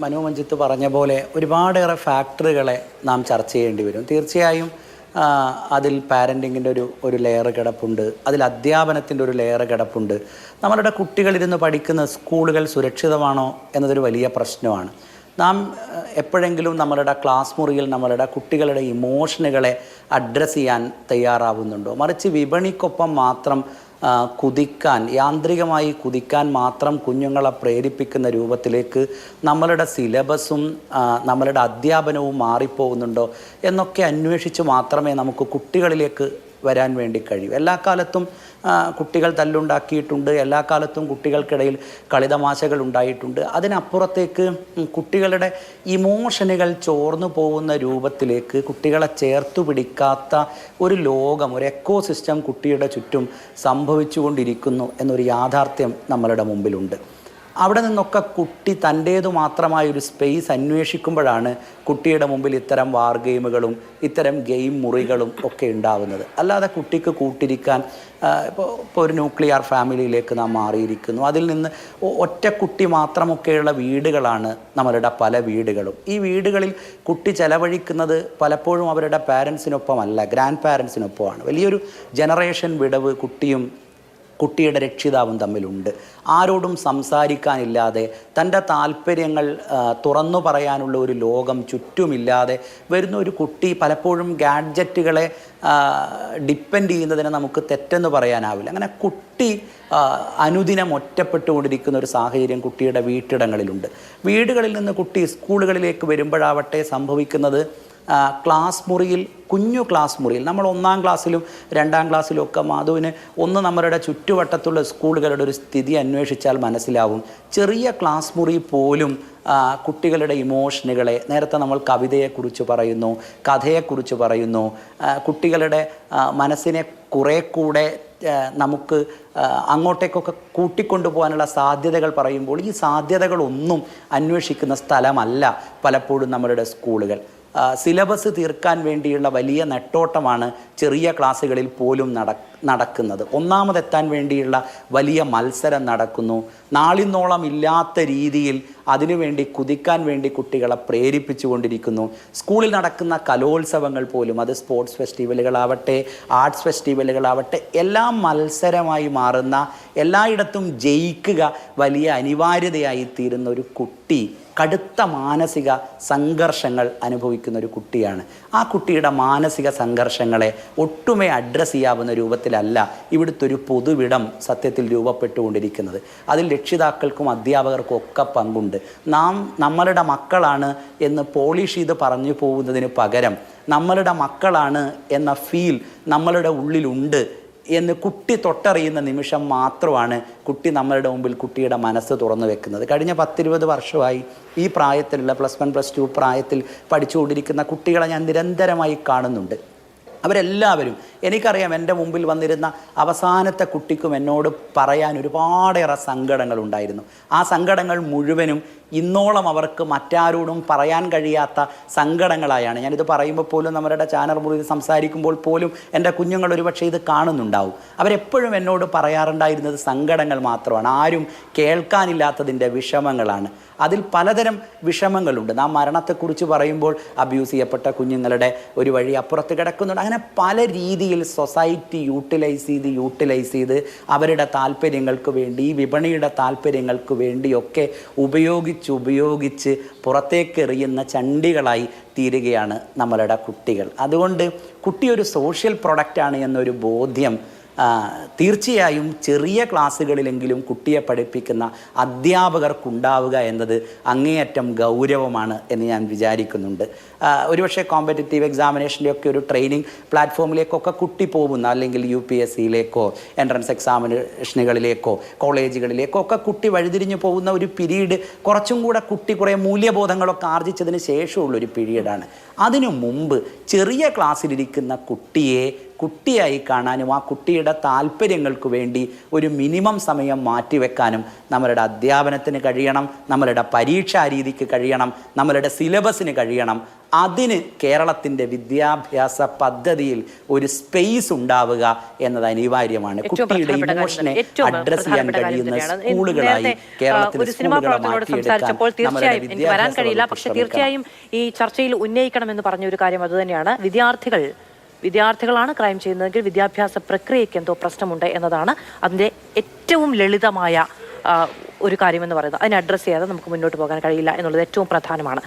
മനോമഞ്ജിത്ത് പറഞ്ഞ പോലെ ഒരുപാടേറെ ഫാക്ടറുകളെ നാം ചർച്ച ചെയ്യേണ്ടി വരും. തീർച്ചയായും അതിൽ പാരൻറ്റിങ്ങിൻ്റെ ഒരു ലെയർ കിടപ്പുണ്ട്, അതിൽ അധ്യാപനത്തിൻ്റെ ഒരു ലെയർ കിടപ്പുണ്ട്. നമ്മളുടെ കുട്ടികളിരുന്ന് പഠിക്കുന്ന സ്കൂളുകൾ സുരക്ഷിതമാണോ എന്നതൊരു വലിയ പ്രശ്നമാണ്. നാം എപ്പോഴെങ്കിലും നമ്മളുടെ ക്ലാസ് മുറിയിൽ നമ്മളുടെ കുട്ടികളുടെ ഇമോഷനുകളെ അഡ്രസ്സ് ചെയ്യാൻ തയ്യാറാവുന്നുണ്ടോ? മറിച്ച് വിപണിക്കൊപ്പം മാത്രം കുതിക്കാൻ, യാന്ത്രികമായി കുതിക്കാൻ മാത്രം കുഞ്ഞുങ്ങളെ പ്രേരിപ്പിക്കുന്ന രൂപത്തിലേക്ക് നമ്മളുടെ സിലബസും നമ്മളുടെ അധ്യാപനവും മാറിപ്പോകുന്നുണ്ടോ എന്നൊക്കെ അന്വേഷിച്ച് മാത്രമേ നമുക്ക് കുട്ടികളിലേക്ക് വരാൻ വേണ്ടി കഴിയും. എല്ലാ കാലത്തും കുട്ടികൾ തല്ലുണ്ടാക്കിയിട്ടുണ്ട്, എല്ലാ കാലത്തും കുട്ടികൾക്കിടയിൽ കളിതമാശകൾ ഉണ്ടായിട്ടുണ്ട്. അതിനപ്പുറത്തേക്ക് കുട്ടികളുടെ ഇമോഷനുകൾ ചോർന്നു പോകുന്ന രൂപത്തിലേക്ക് കുട്ടികളെ ചേർത്തു പിടിക്കാത്ത ഒരു ലോകം, ഒരു എക്കോ സിസ്റ്റം കുട്ടിയുടെ ചുറ്റും സംഭവിച്ചുകൊണ്ടിരിക്കുന്നു എന്നൊരു യാഥാർത്ഥ്യം നമ്മളുടെ മുമ്പിലുണ്ട്. അവിടെ നിന്നൊക്കെ കുട്ടി തൻ്റേതു മാത്രമായൊരു സ്പേസ് അന്വേഷിക്കുമ്പോഴാണ് കുട്ടിയുടെ മുമ്പിൽ ഇത്തരം വാർ ഗെയിമുകളും ഇത്തരം ഗെയിം മുറികളും ഒക്കെ ഉണ്ടാവുന്നത്. അല്ലാതെ കുട്ടിക്ക് കൂട്ടിരിക്കാൻ ഇപ്പോൾ ഒരു ന്യൂക്ലിയർ ഫാമിലിയിലേക്ക് നാം മാറിയിരിക്കുന്നു. അതിൽ നിന്ന് ഒറ്റ കുട്ടി മാത്രമൊക്കെയുള്ള വീടുകളാണ് നമ്മളുടെ പല വീടുകളും. ഈ വീടുകളിൽ കുട്ടി ചെലവഴിക്കുന്നത് പലപ്പോഴും അവരുടെ പാരൻസിനൊപ്പമല്ല, ഗ്രാൻഡ് പാരൻസിനൊപ്പമാണ്. വലിയൊരു ജനറേഷൻ വിടവ് കുട്ടിയുടെ രക്ഷിതാവും തമ്മിലുണ്ട്. ആരോടും സംസാരിക്കാനില്ലാതെ, തൻ്റെ താല്പര്യങ്ങൾ തുറന്നു പറയാനുള്ള ഒരു ലോകം ചുറ്റുമില്ലാതെ വരുന്ന ഒരു കുട്ടി പലപ്പോഴും ഗാഡ്ജറ്റുകളെ ഡിപ്പെൻഡ് ചെയ്യുന്നതിനെ നമുക്ക് തെറ്റെന്ന് പറയാനാവില്ല. അങ്ങനെ കുട്ടി അനുദിനം ഒറ്റപ്പെട്ടുകൊണ്ടിരിക്കുന്ന ഒരു സാഹചര്യം കുട്ടിയുടെ വീട്ടിടങ്ങളിലുണ്ട്. വീടുകളിൽ നിന്ന് കുട്ടി സ്കൂളുകളിലേക്ക് വരുമ്പോഴാവട്ടെ സംഭവിക്കുന്നത് ക്ലാസ് മുറിയിൽ, കുഞ്ഞു ക്ലാസ് മുറിയിൽ, നമ്മൾ 1-ാം ക്ലാസ്സിലും 2-ാം ക്ലാസ്സിലും ഒക്കെ മാധുവിന് നമ്മളുടെ ചുറ്റുവട്ടത്തുള്ള സ്കൂളുകളുടെ ഒരു സ്ഥിതി അന്വേഷിച്ചാൽ മനസ്സിലാവും. ചെറിയ ക്ലാസ് മുറി പോലും കുട്ടികളുടെ ഇമോഷനുകളെ, നേരത്തെ നമ്മൾ കവിതയെക്കുറിച്ച് പറയുന്നു, കഥയെക്കുറിച്ച് പറയുന്നു, കുട്ടികളുടെ മനസ്സിനെ കുറേ കൂടെ നമുക്ക് അങ്ങോട്ടേക്കൊക്കെ കൂട്ടിക്കൊണ്ടുപോകാനുള്ള സാധ്യതകൾ പറയുമ്പോൾ ഈ സാധ്യതകളൊന്നും അന്വേഷിക്കുന്ന സ്ഥലമല്ല പലപ്പോഴും നമ്മളുടെ സ്കൂളുകൾ. സിലബസ് തീർക്കാൻ വേണ്ടിയുള്ള വലിയ നെട്ടോട്ടമാണ് ചെറിയ ക്ലാസ്സുകളിൽ പോലും നടക്കുന്നത്. ഒന്നാമതെത്താൻ വേണ്ടിയുള്ള വലിയ മത്സരം നടക്കുന്നു. നാളിന്നോളം ഇല്ലാത്ത രീതിയിൽ അതിനുവേണ്ടി കുതിക്കാൻ വേണ്ടി കുട്ടികളെ പ്രേരിപ്പിച്ചു കൊണ്ടിരിക്കുന്നു. സ്കൂളിൽ നടക്കുന്ന കലോത്സവങ്ങൾ പോലും, അത് സ്പോർട്സ് ഫെസ്റ്റിവലുകളാവട്ടെ, ആർട്സ് ഫെസ്റ്റിവലുകളാവട്ടെ, എല്ലാം മത്സരമായി മാറുന്ന, എല്ലായിടത്തും ജയിക്കുക വലിയ അനിവാര്യതയായി തീരുന്ന ഒരു കുട്ടി കടുത്ത മാനസിക സംഘർഷങ്ങൾ അനുഭവിക്കുന്ന ഒരു കുട്ടിയാണ്. ആ കുട്ടിയുടെ മാനസിക സംഘർഷങ്ങളെ ഒട്ടുമേ അഡ്രസ്സ് ചെയ്യാവുന്ന രൂപത്തിലല്ല ഇവിടുത്തെ ഒരു പൊതുവിടം സത്യത്തിൽ രൂപപ്പെട്ടുകൊണ്ടിരിക്കുന്നത്. അതിൽ രക്ഷിതാക്കൾക്കും അധ്യാപകർക്കും ഒക്കെ പങ്കുണ്ട്. നമ്മളുടെ മക്കളാണ് എന്ന് പോളിഷ് ചെയ്ത് പറഞ്ഞു പോകുന്നതിന് പകരം നമ്മളുടെ മക്കളാണ് എന്ന ഫീൽ നമ്മളുടെ ഉള്ളിലുണ്ട് എന്ന് കുട്ടി തൊട്ടറിയുന്ന നിമിഷം മാത്രമാണ് കുട്ടി നമ്മളുടെ മുമ്പിൽ കുട്ടിയുടെ മനസ്സ് തുറന്നു വെക്കുന്നത്. കഴിഞ്ഞ 10-20 വർഷമായി ഈ പ്രായത്തിലുള്ള +1 +2 പ്രായത്തിൽ പഠിച്ചുകൊണ്ടിരിക്കുന്ന കുട്ടികളെ ഞാൻ നിരന്തരമായി കാണുന്നുണ്ട്. അവരെല്ലാവരും, എനിക്കറിയാം, എൻ്റെ മുമ്പിൽ വന്നിരുന്ന അവസാനത്തെ കുട്ടിക്കും എന്നോട് പറയാൻ ഒരുപാടേറെ സങ്കടങ്ങളുണ്ടായിരുന്നു. ആ സങ്കടങ്ങൾ മുഴുവനും ഇന്നോളം അവർക്ക് മറ്റാരോടും പറയാൻ കഴിയാത്ത സങ്കടങ്ങളായാണ്. ഞാനിത് പറയുമ്പോൾ പോലും നമ്മുടെ ചാനൽ മുറിയിൽ സംസാരിക്കുമ്പോൾ പോലും എൻ്റെ കുഞ്ഞുങ്ങൾ ഒരുപക്ഷെ ഇത് കാണുന്നുണ്ടാവും. അവരെപ്പോഴും എന്നോട് പറയാറുണ്ടായിരുന്നത് സങ്കടങ്ങൾ മാത്രമാണ്, ആരും കേൾക്കാനില്ലാത്തതിൻ്റെ വിഷമങ്ങളാണ്. അതിൽ പലതരം വിഷമങ്ങളുണ്ട്. നാം മരണത്തെക്കുറിച്ച് പറയുമ്പോൾ അബ്യൂസ് ചെയ്യപ്പെട്ട കുഞ്ഞുങ്ങളുടെ ഒരു വഴി അപ്പുറത്ത് കിടക്കുന്നുണ്ട്. അങ്ങനെ പല രീതിയിൽ സൊസൈറ്റി യൂട്ടിലൈസ് ചെയ്ത് അവരുടെ താല്പര്യങ്ങൾക്ക് വേണ്ടി, വിപണിയുടെ താല്പര്യങ്ങൾക്ക് വേണ്ടിയൊക്കെ ഉപയോഗിച്ച് പുറത്തേക്കെറിയുന്ന ചണ്ടികളായി തീരുകയാണ് നമ്മളുടെ കുട്ടികൾ. അതുകൊണ്ട് കുട്ടി ഒരു സോഷ്യൽ പ്രൊഡക്റ്റാണ് എന്നൊരു ബോധ്യം തീർച്ചയായും ചെറിയ ക്ലാസ്സുകളിലെങ്കിലും കുട്ടിയെ പഠിപ്പിക്കുന്ന അധ്യാപകർക്കുണ്ടാവുക എന്നത് അങ്ങേയറ്റം ഗൗരവമാണ് എന്ന് ഞാൻ വിചാരിക്കുന്നുണ്ട്. ഒരുപക്ഷെ കോമ്പറ്റിറ്റീവ് എക്സാമിനേഷൻ്റെയൊക്കെ ഒരു ട്രെയിനിങ് പ്ലാറ്റ്ഫോമിലേക്കൊക്കെ കുട്ടി പോകുന്ന, അല്ലെങ്കിൽ UPSCയിലേക്കോ എൻട്രൻസ് എക്സാമിനേഷനുകളിലേക്കോ കോളേജുകളിലേക്കോ ഒക്കെ കുട്ടി വഴിതിരിഞ്ഞു പോകുന്ന ഒരു പീരീഡ് കുറച്ചും കൂടെ കുട്ടി കുറേ മൂല്യബോധങ്ങളൊക്കെ ആർജിച്ചതിന് ശേഷമുള്ളൊരു പീരീഡാണ്. അതിനു മുമ്പ് ചെറിയ ക്ലാസ്സിലിരിക്കുന്ന കുട്ടിയെ കുട്ടിയായി കാണാനും ആ കുട്ടിയുടെ താല്പര്യങ്ങൾക്ക് വേണ്ടി ഒരു മിനിമം സമയം മാറ്റിവെക്കാനും നമ്മളുടെ അധ്യാപനത്തിന് കഴിയണം, നമ്മളുടെ പരീക്ഷാ രീതിക്ക് കഴിയണം, നമ്മളുടെ സിലബസിന് കഴിയണം. അതിന് കേരളത്തിൻ്റെ വിദ്യാഭ്യാസ പദ്ധതിയിൽ ഒരു സ്പേസ് ഉണ്ടാവുക എന്നത് അനിവാര്യമാണ്. കുട്ടിയുടെ ഇമോഷനെ അഡ്രസ് ചെയ്യാൻ കഴിയുന്ന സ്കൂളുകളായി കേരളത്തിലെ സ്കൂളുകളെ മാറ്റിയെടുക്കാൻ വരാൻ കഴിയില്ല. പക്ഷെ തീർച്ചയായും ഈ ചർച്ചയിൽ ഉന്നയിക്കണമെന്ന് പറഞ്ഞ ഒരു കാര്യം അതുതന്നെയാണ്. വിദ്യാർത്ഥികളാണ് ക്രൈം ചെയ്യുന്നതെങ്കിൽ വിദ്യാഭ്യാസ പ്രക്രിയയ്ക്ക് എന്തോ പ്രശ്നമുണ്ട് എന്നതാണ് അതിൻ്റെ ഏറ്റവും ലളിതമായ ഒരു കാര്യമെന്ന് പറയുന്നത്. അതിനെ അഡ്രസ്സ് ചെയ്യാതെ നമുക്ക് മുന്നോട്ട് പോകാൻ കഴിയില്ല എന്നുള്ളത് ഏറ്റവും പ്രധാനമാണ്.